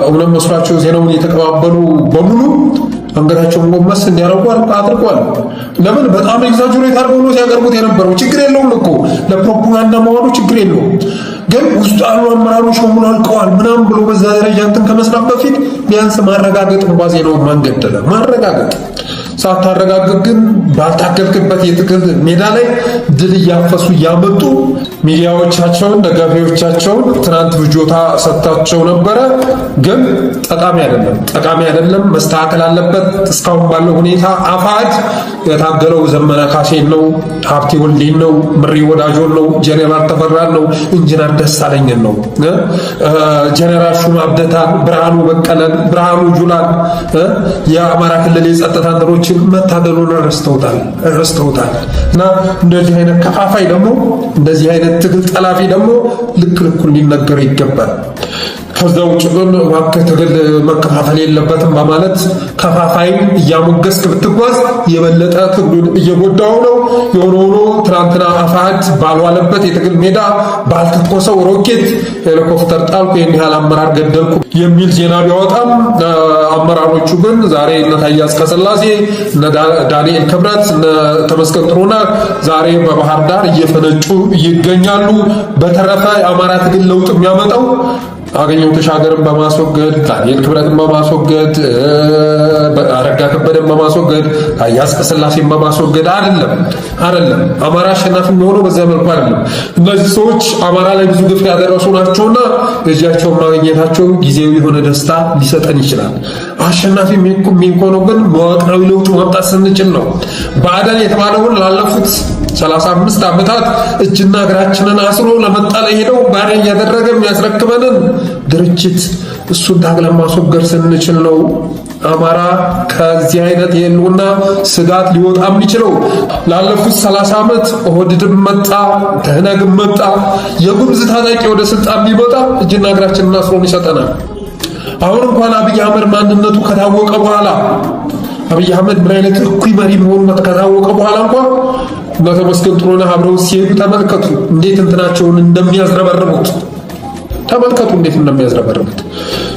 እውነት መስሏቸው ዜናውን የተቀባበሉ በሙሉ አንገታቸውን ጎንበስ እንዲያደርጉ አድርጓል። ለምን? በጣም ኤግዛጀሬት አድርገው ነው ሲያቀርቡት የነበረው። ችግር የለውም እኮ ለፕሮፓጋንዳ መሆኑ ችግር የለውም። ግን ውስጡ ያሉ አመራሮች በሙሉ አልቀዋል ምናምን ብሎ በዛ ደረጃ እንትን ከመስራት በፊት ቢያንስ ማረጋገጥ ነው። ባዜናው ማንገደለ ማረጋገጥ ሳታረጋግጥ ግን ባልታገልክበት የትግል ሜዳ ላይ ድል እያፈሱ እያመጡ ሚዲያዎቻቸውን ደጋፊዎቻቸውን ትናንት ፍጆታ ሰጥታቸው ነበረ። ግን ጠቃሚ አይደለም፣ መስተካከል አለበት። እስካሁን ባለው ሁኔታ አፋሕድ የታገለው ዘመነ ካሴን ነው፣ ሀብቴ ወልዴን ነው፣ ምሬ ወዳጆን ነው፣ ጄኔራል ተፈራን ነው፣ ኢንጂነር ደሳለኝን ነው፣ ጄኔራል ሹማ አብደታን፣ ብርሃኑ በቀለን፣ ብርሃኑ ጁላን፣ የአማራ ክልል የጸጥታ እንትኖችን መታገሉን ረስተውታል። እና እንደዚህ አይነት ከፋፋይ ደግሞ እንደዚህ አይነት ትግል ጠላፊ ደግሞ ልክ ልኩን ሊነገር ይገባል። ከዛ ውጭ ግን እባክህ ትግል መከፋፈል የለበትም በማለት ከፋፋይን እያሞገስክ ብትጓዝ የበለጠ ትግሉን እየጎዳው ነው። የሆነ ሆኖ ትናንትና አፋሕድ ባልዋለበት የትግል ሜዳ ባልተኮሰው ሮኬት ሄሊኮፕተር ጣልኩ፣ ይህን ያህል አመራር ገደልኩ የሚል ዜና ቢያወጣም አመራሮቹ ግን ዛሬ እነ ታዬ አጽቀሥላሴ፣ እነ ዳንኤል ክብረት፣ እነ ተመስገን ጥሩነህ ዛሬ በባህር ዳር እየፈነጩ ይገኛሉ። በተረፈ የአማራ ትግል ለውጥ የሚያመጣው አገኘሁ ተሻገርን በማስወገድ ዳንኤል ክብረትን በማስወገድ አረጋ ከበደን በማስወገድ ታዬ አጽቀሥላሴን በማስወገድ አይደለም። አማራ አሸናፊ የሚሆነው በዚያ መልኩ አይደለም። እነዚህ ሰዎች አማራ ላይ ብዙ ግፍ ያደረሱ ናቸውና እጃቸውን ማግኘታቸው ጊዜያዊ የሆነ ደስታ ሊሰጠን ይችላል። አሸናፊ የሚሆነው ግን መዋቅራዊ ለውጥ ማምጣት ስንችል ነው። ባዕዳን የተባለውን ላለፉት 35 ዓመታት እጅና እግራችንን አስሮ ለመጣል ሄደው ባሪያ እያደረገ የሚያስረክበንን ድርጅት እሱን ታግለን ማስወገድ ስንችል ነው አማራ ከዚህ አይነት የህልውና ስጋት ሊወጣ የሚችለው። ላለፉት 30 ዓመት ኦህዴድም መጣ፣ ትህነግም መጣ፣ የጉምዝ ታጣቂ ወደ ስልጣን ቢመጣ እጅና እግራችንን አስሮን ይሰጠናል። አሁን እንኳን አብይ አህመድ ማንነቱ ከታወቀ በኋላ አብይ አህመድ ምን አይነት እኩይ መሪ መሆኑ ከታወቀ በኋላ እንኳን ተመስገን ጥሩነህ አብረው ሲሄዱ ተመልከቱ እንዴት እንትናቸውን እንደሚያዝረበርቡት።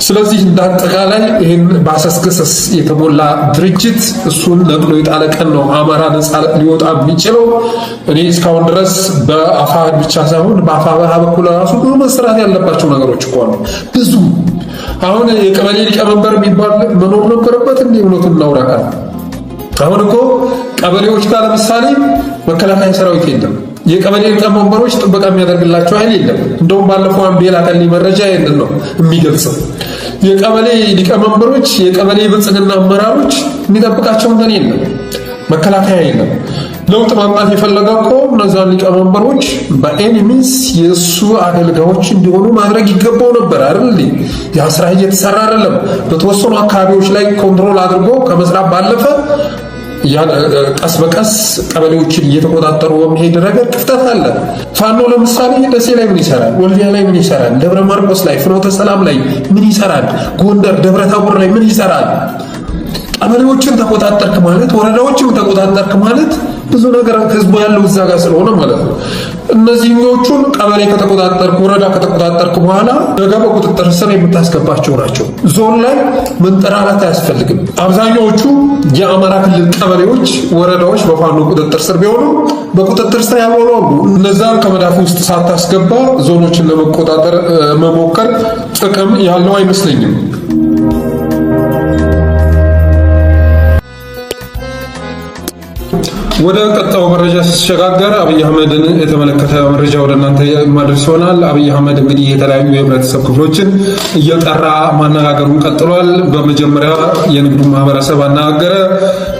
ስለዚህ እንዳጠቃላይ ይህን በአሰስከሰስ የተሞላ ድርጅት እሱን ነቅሎ የጣለ ቀን ነው አማራ ነፃ ሊወጣ የሚችለው። እኔ እስካሁን ድረስ በአፋሕድ ብቻ ሳይሆን በአፋብኃ በኩል ራሱ ብዙ መስራት ያለባቸው ነገሮች እኮ አሉ። ብዙ አሁን የቀበሌ ሊቀመንበር የሚባል መኖር ነበረበት። እንደ እውነቱን እናውራለን። አሁን እኮ ቀበሌዎች ጋር ለምሳሌ መከላከያ ሰራዊት የለም። የቀበሌ ሊቀመንበሮች ጥበቃ የሚያደርግላቸው ኃይል የለም። እንደውም ባለፈው አንድ የላከልኝ መረጃ ይሄንን ነው የሚገልጸው። የቀበሌ ሊቀመንበሮች፣ የቀበሌ ብልጽግና አመራሮች የሚጠብቃቸው እንትን የለም፣ መከላከያ የለም። ለውጥ ማምጣት የፈለገው እኮ እነዛን ሊቀመንበሮች በኤኒ ሚንስ የእሱ አገልጋዮች እንዲሆኑ ማድረግ ይገባው ነበር አይደል? ያ ስራ እየተሰራ አይደለም። በተወሰኑ አካባቢዎች ላይ ኮንትሮል አድርጎ ከመስራት ባለፈ ቀስ በቀስ ቀበሌዎችን እየተቆጣጠሩ በመሄድ ረገድ ክፍተት አለ። ፋኖ ለምሳሌ ደሴ ላይ ምን ይሰራል? ወልዲያ ላይ ምን ይሰራል? ደብረ ማርቆስ ላይ፣ ፍኖተ ሰላም ላይ ምን ይሰራል? ጎንደር ደብረ ታቦር ላይ ምን ይሰራል? ቀበሌዎችን ተቆጣጠርክ ማለት ወረዳዎችን ተቆጣጠርክ ማለት ብዙ ነገር ህዝቡ ያለው እዛ ጋር ስለሆነ ማለት ነው። እነዚህኞቹን ቀበሌ ከተቆጣጠርክ ወረዳ ከተቆጣጠርክ በኋላ ነገ በቁጥጥር ስር የምታስገባቸው ናቸው። ዞን ላይ መንጠራራት አያስፈልግም። አብዛኛዎቹ የአማራ ክልል ቀበሌዎች፣ ወረዳዎች በፋኖ ቁጥጥር ስር ቢሆኑ በቁጥጥር ስር ያውላሉ። እነዛን ከመዳፍ ውስጥ ሳታስገባ ዞኖችን ለመቆጣጠር መሞከር ጥቅም ያለው አይመስለኝም። ወደ ቀጣዩ መረጃ ሲሸጋገር አብይ አህመድን የተመለከተ መረጃ ወደ እናንተ ማድረስ ይሆናል። አብይ አህመድ እንግዲህ የተለያዩ የህብረተሰብ ክፍሎችን እየጠራ ማነጋገሩን ቀጥሏል። በመጀመሪያ የንግዱ ማህበረሰብ አነጋገረ።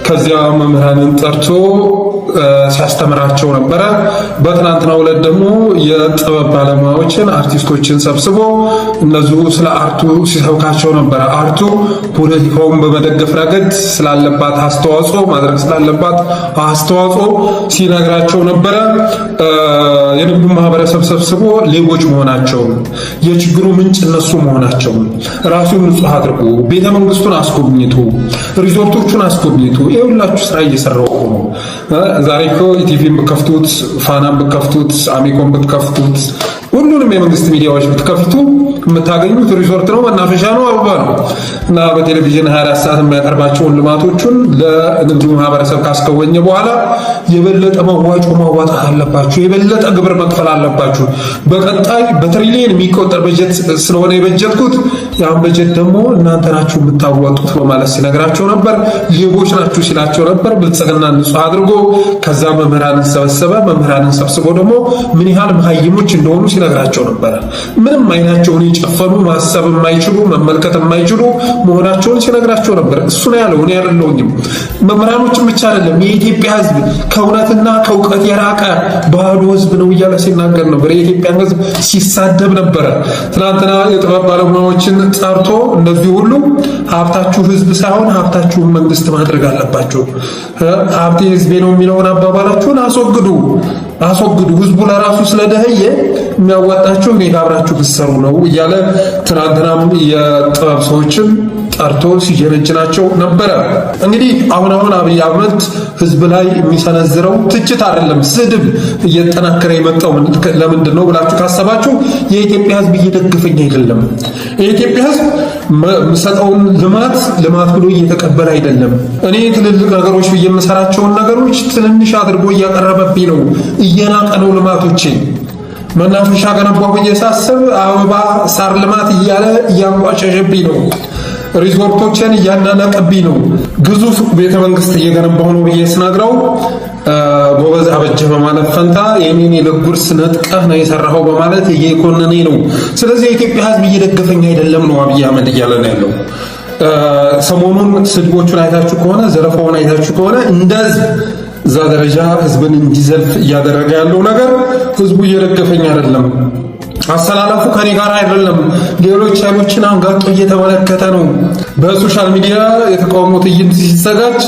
ከዚያ መምህራንን ጠርቶ ሲያስተምራቸው ነበረ። በትናንትናው ዕለት ደግሞ የጥበብ ባለሙያዎችን አርቲስቶችን ሰብስቦ እነዚሁ ስለ አርቱ ሲሰብካቸው ነበረ። አርቱ ፖለቲካውን በመደገፍ ረገድ ስላለባት አስተዋጽኦ ማድረግ ስላለባት አስተዋጽኦ ሲነግራቸው ነበረ። የንግዱ ማህበረሰብ ሰብስቦ ሌቦች መሆናቸውን፣ የችግሩ ምንጭ እነሱ መሆናቸውን ራሱን ንጹህ አድርጎ ቤተ መንግስቱን አስጎብኝቶ ሪዞርቶቹን አስጎብኝቶ የሁላችሁ ስራ እየሰራው ነው። ዛሬ እኮ ኢቲቪን ብከፍቱት፣ ፋናን ብከፍቱት፣ አሚኮን ብትከፍቱት፣ ሁሉንም የመንግስት ሚዲያዎች ብትከፍቱ የምታገኙት ሪዞርት ነው፣ መናፈሻ ነው፣ አበባ ነው እና በቴሌቪዥን 24 ሰዓት የሚያቀርባቸውን ልማቶቹን ለንግዱ ማህበረሰብ ካስከወኘ በኋላ የበለጠ መዋጮ ማዋጣት አለባችሁ፣ የበለጠ ግብር መክፈል አለባችሁ። በቀጣይ በትሪሊየን የሚቆጠር በጀት ስለሆነ የበጀትኩት ያን በጀት ደግሞ እናንተ ናችሁ የምታወጡት በማለት ሲነግራቸው ነበር። ሌቦች ናችሁ ሲላቸው ነበር። ብልጽግና ንጹህ አድርጎ ከዛ መምህራንን ሰበሰበ። መምህራንን ሰብስቦ ደግሞ ምን ያህል መሀይሞች እንደሆኑ ሲነግራቸው ነበር። ምንም አይናቸውን የጨፈኑ ማሰብ የማይችሉ መመልከት የማይችሉ መሆናቸውን ሲነግራቸው ነበር። እሱ ነው ያለው፣ እኔ አይደለሁም። መምህራኖችን ብቻ አይደለም የኢትዮጵያ ሕዝብ ከእውነትና ከእውቀት የራቀ ባዶ ሕዝብ ነው እያለ ሲናገር ነበር። የኢትዮጵያን ሕዝብ ሲሳደብ ነበረ። ትናንትና የጥበብ ባለሙያዎችን ጠርቶ እንደዚህ ሁሉ ሀብታችሁ ሕዝብ ሳይሆን ሀብታችሁን መንግስት ማድረግ አለባችሁ፣ ሀብቴ ሕዝቤ ነው የሚለውን አባባላችሁን አስወግዱ። ሕዝቡ ለራሱ ስለደህየ የሚያዋጣችሁ እኔ ጋር አብራችሁ ብትሰሩ ነው እያለ ትናንትናም የጥበብ ሰዎችን ጠርቶ ሲጀነጅናቸው ነበረ። እንግዲህ አሁን አብይ አህመድ ህዝብ ላይ የሚሰነዝረው ትችት አይደለም ስድብ እየተጠናከረ የመጣው ለምንድን ነው ብላችሁ ካሰባችሁ የኢትዮጵያ ህዝብ እየደገፈኝ አይደለም። የኢትዮጵያ ህዝብ የምሰጠውን ልማት ብሎ እየተቀበለ አይደለም። እኔ ትልልቅ ነገሮች ብዬ የምሰራቸውን ነገሮች ትንንሽ አድርጎ እያቀረበብኝ ነው፣ እየናቀ ነው ልማቶቼን። መናፈሻ ገነባሁ ብዬ ሳስብ አበባ ሳር ልማት እያለ እያንቋሸሸብኝ ነው። ሪዞርቶችን እያናናቀብኝ ነው። ግዙፍ ቤተ መንግስት እየገነባሁ ነው ብዬ ስነግረው ጎበዝ አበጀህ በማለት ፈንታ የኔን የለጉርስ ነጥቀህ ነው የሰራኸው በማለት እየኮነነኝ ነው። ስለዚህ የኢትዮጵያ ህዝብ እየደገፈኝ አይደለም ነው አብይ አህመድ እያለ ነው ያለው። ሰሞኑን ስድቦቹን አይታችሁ ከሆነ ዘረፋውን አይታችሁ ከሆነ እንደ ህዝብ እዛ ደረጃ ህዝብን እንዲዘልፍ እያደረገ ያለው ነገር ህዝቡ እየደገፈኝ አይደለም። አሰላለፉ ከኔ ጋር አይደለም። ሌሎች ኃይሎችን አንጋጦ እየተመለከተ ነው። በሶሻል ሚዲያ የተቃውሞ ትዕይንት ሲዘጋጅ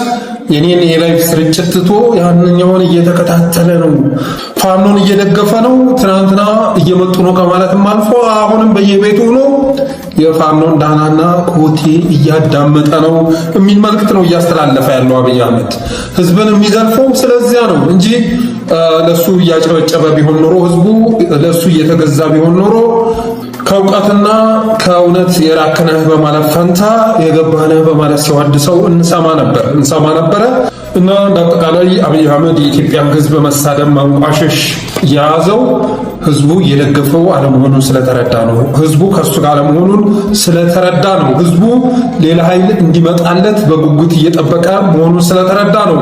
የኔን የላይቭ ስርጭት ትቶ ያንኛውን እየተከታተለ ነው። ፋኖን እየደገፈ ነው። ትናንትና እየመጡ ነው ከማለትም አልፎ አሁንም በየቤቱ ሆኖ የፋኖን ዳናና ኮቴ እያዳመጠ ነው የሚል መልእክት ነው እያስተላለፈ ያለው አብይ አህመድ። ህዝብን የሚዘልፈው ስለዚያ ነው እንጂ ለሱ እያጨበጨበ ቢሆን ኖሮ ህዝቡ ለሱ እየተገዛ ቢሆን ኖሮ ከእውቀትና ከእውነት የራቅነህ በማለት ፈንታ የገባነህ በማለት ሲዋድሰው እንሰማ ነበረ። እና በአጠቃላይ አብይ አህመድ የኢትዮጵያን ህዝብ መሳደብ ማንቋሸሽ የያዘው ህዝቡ እየደገፈው አለመሆኑን ስለተረዳ ነው። ህዝቡ ከሱ ጋር አለመሆኑን ስለተረዳ ነው። ህዝቡ ሌላ ኃይል እንዲመጣለት በጉጉት እየጠበቀ መሆኑን ስለተረዳ ነው።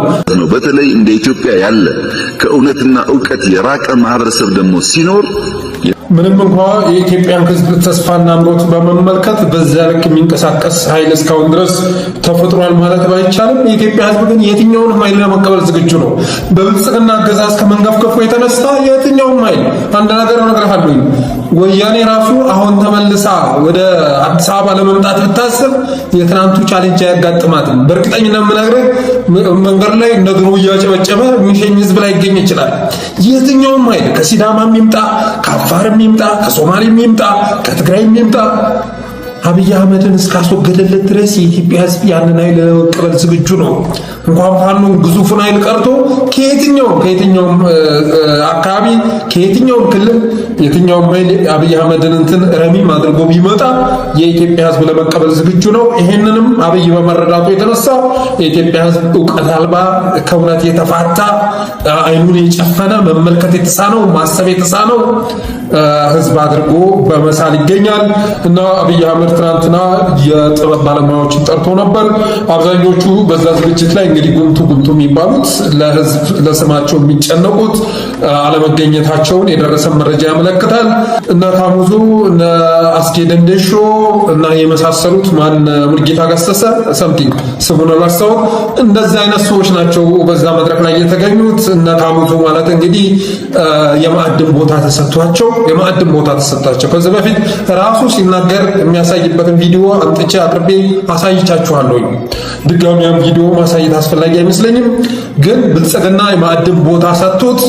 በተለይ እንደ ኢትዮጵያ ያለ ከእውነትና ዕውቀት የራቀ ማህበረሰብ ደግሞ ሲኖር ምንም እንኳን የኢትዮጵያን ህዝብ ተስፋና ምሮት በመመልከት በዚያ ልክ የሚንቀሳቀስ ኃይል እስካሁን ድረስ ተፈጥሯል ማለት ባይቻልም የኢትዮጵያ ህዝብ ግን የትኛውንም ኃይል ለመቀበል ዝግጁ ነው። በብልጽግና አገዛዝ ከመንገፍገፉ የተነሳ የትኛውም ኃይል አንድ ነገር እነግርሃለሁ፣ ወያኔ ራሱ አሁን ተመልሳ ወደ አዲስ አበባ ለመምጣት ብታስብ የትናንቱ ቻሌንጅ አያጋጥማትም። በእርግጠኝነት የምነግርህ መንገድ ላይ እንደ ድሮ እያጨበጨበ የሚሸኝ ህዝብ ላይ ይገኝ ይችላል። የትኛውም ኃይል ከሲዳማም ይምጣ ከአፋርም ይምጣ ከሶማሌም ይምጣ ከትግራይም ይምጣ አብይ አህመድን እስካስወገደለት ድረስ የኢትዮጵያ ህዝብ ያንን ኃይል ለመቀበል ዝግጁ ነው። እንኳን ፋኖን ግዙፉን ኃይል ቀርቶ ከየትኛውም አካባቢ ከየትኛውም ክልል የትኛውም ኃይል አብይ አህመድን ረሚም አድርጎ ቢመጣ የኢትዮጵያ ህዝብ ለመቀበል ዝግጁ ነው። ይሄንንም አብይ በመረዳቱ የተነሳ የኢትዮጵያ ህዝብ ዕውቀት አልባ ከእውነት የተፋታ አይኑን የጨፈነ መመልከት የተሳነው ማሰብ የተሳነው ህዝብ አድርጎ በመሳል ይገኛል። እና አብይ አህመድ ትናንትና የጥበብ ባለሙያዎችን ጠርቶ ነበር። አብዛኞቹ በዛ ዝግጅት ላይ እንግዲህ ጉምቱ የሚባሉት ለህዝብ ለስማቸው የሚጨነቁት አለመገኘታቸውን የደረሰ መረጃ ያመለክታል። እነ ካሙዙ እነ አስጌ ደንደሾ እና የመሳሰሉት ሙልጌታ ገሰሰ ሰምቲንግ ስሙን አላስታውም፣ እንደዚህ አይነት ሰዎች ናቸው በዛ መድረክ ላይ የተገኙት። እነ ካሙዙ ማለት እንግዲህ የማዕድን ቦታ ተሰጥቷቸው ከዚህ በፊት ራሱ ሲናገር የሚያሳይበትን ቪዲዮ አምጥቼ አቅርቤ አሳይቻችኋለሁ። ድጋሚያም ቪዲዮ ማሳየት አስፈላጊ አይመስለኝም። ግን ብልጽግና የማዕድን ቦታ ሰጥቶት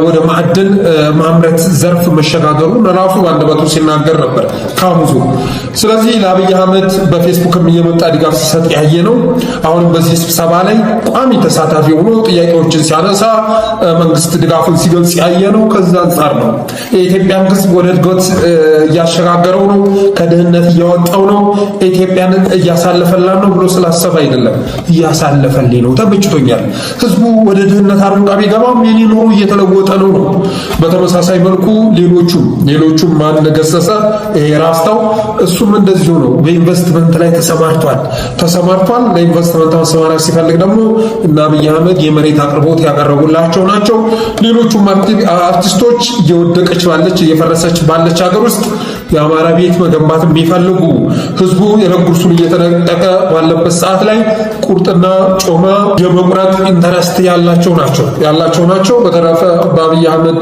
ወደ ማዕድን ማምረት ዘርፍ መሸጋገሩ ራሱ ባንደበቱ ሲናገር ነበር ካሙዙ። ስለዚህ ለአብይ አህመድ በፌስቡክም እየመጣ ድጋፍ ሲሰጥ ያየ ነው። አሁንም በዚህ ስብሰባ ላይ ቋሚ ተሳታፊ ሆኖ ጥያቄዎችን ሲያነሳ መንግስት ድጋፉን ሲገልጽ ያየ ነው። ከዛ አንጻር ነው የኢትዮጵያን ህዝብ ወደ እድገት እያሸጋገረው ነው፣ ከድህነት እያወጣው ነው፣ ኢትዮጵያን እያሳለፈላን ነው ብሎ ስላሰበ አይደለም እያሳለፈልኝ ነው፣ ተመችቶኛል። ህዝቡ ወደ ድህነት አረንቋ ቢገባም የኔ ኑሮ እየተለወጠ ነው። በተመሳሳይ መልኩ ሌሎቹም ማን ገሰሰ ራስታው እሱም እንደዚሁ ነው። በኢንቨስትመንት ላይ ተሰማርቷል። ለኢንቨስትመንት ማሰማራት ሲፈልግ ደግሞ እና አብይ አህመድ የመሬት አቅርቦት ያቀረቡላቸው ናቸው። ሌሎቹም አርቲስቶች እየፈረሰች ባለች ሀገር ውስጥ የአማራ ቤት መገንባት የሚፈልጉ ህዝቡ የለጉርሱን እየተነጠቀ ባለበት ሰዓት ላይ ቁርጥና ጮማ የመቁረጥ ኢንተረስት ያላቸው ናቸው። በተረፈ በአብይ አህመድ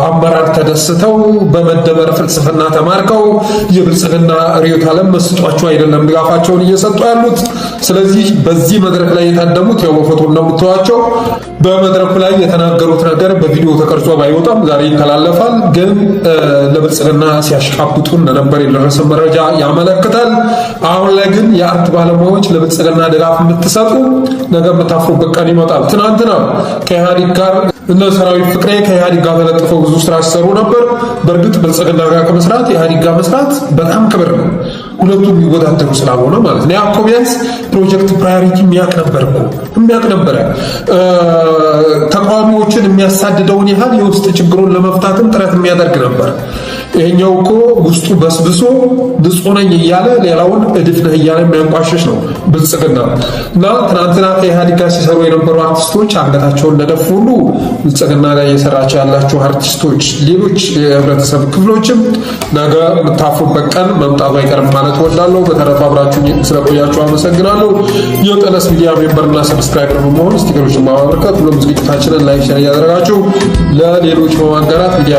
አመራር ተደስተው በመደመር ፍልስፍና ተማርከው የብልጽግና ርዕዮተ ዓለም መስጧቸው አይደለም ድጋፋቸውን እየሰጡ ያሉት። ስለዚህ በዚህ መድረክ ላይ የታደሙት ያው በፎቶ እንደምትዋቸው በመድረኩ ላይ የተናገሩት ነገር በቪዲዮ ተቀርጾ ባይወጣም ዛሬ ይተላለፋል። ግን ለብልጽግና ሲያሽቃብጡ እንደነበር የደረሰ መረጃ ያመለክታል። አሁን ላይ ግን የአርት ባለሙያዎች ለብልጽግና ድጋፍ የምትሰጡ ነገ የምታፍሩበት ቀን ይመጣል። ትናንትና ከኢህአዴግ ጋር እነ ሰራዊት ፍቅሬ ከኢህአዴግ ጋር ተለጥፈው ብዙ ስራ ሲሰሩ ነበር። በእርግጥ ብልጽግና ጋር ከመስራት ኢህአዴግ ጋር መስራት በጣም ክብር ነው፣ ሁለቱም የሚወዳደሩ ስላልሆነ ማለት ነው። ያኮ ቢያንስ ፕሮጀክት ፕራዮሪቲ የሚያቅ ነበረ። ተቃዋሚዎችን የሚያሳድደውን ያህል የውስጥ ችግሩን ለመፍታትም ጥረት የሚያደርግ ነበር። ይሄኛው እኮ ውስጡ በስብሶ ንጹህ ነኝ እያለ ሌላውን እድፍ ነህ እያለ የሚያንቋሽሽ ነው ብልጽግና። እና ትናንትና ከኢህአዴግ ጋር ሲሰሩ የነበሩ አርቲስቶች አንገታቸውን እንደደፉ ሁሉ ብልጽግና ጋር እየሰራቸው ያላቸው አርቲስቶች፣ ሌሎች የህብረተሰብ ክፍሎችም ነገ የምታፍሩበት ቀን መምጣቱ አይቀርም ማለት እወዳለሁ። በተረፈ አብራችሁ ስለቆያችሁ አመሰግናለሁ። የጠለስ ሚዲያ ሜምበርና ሰብስክራይበር በመሆን ስቲከሮችን በማበርከት ሁሉም ዝግጅታችንን ላይክ፣ ሼር እያደረጋችሁ ለሌሎች በማጋራት ሚዲያ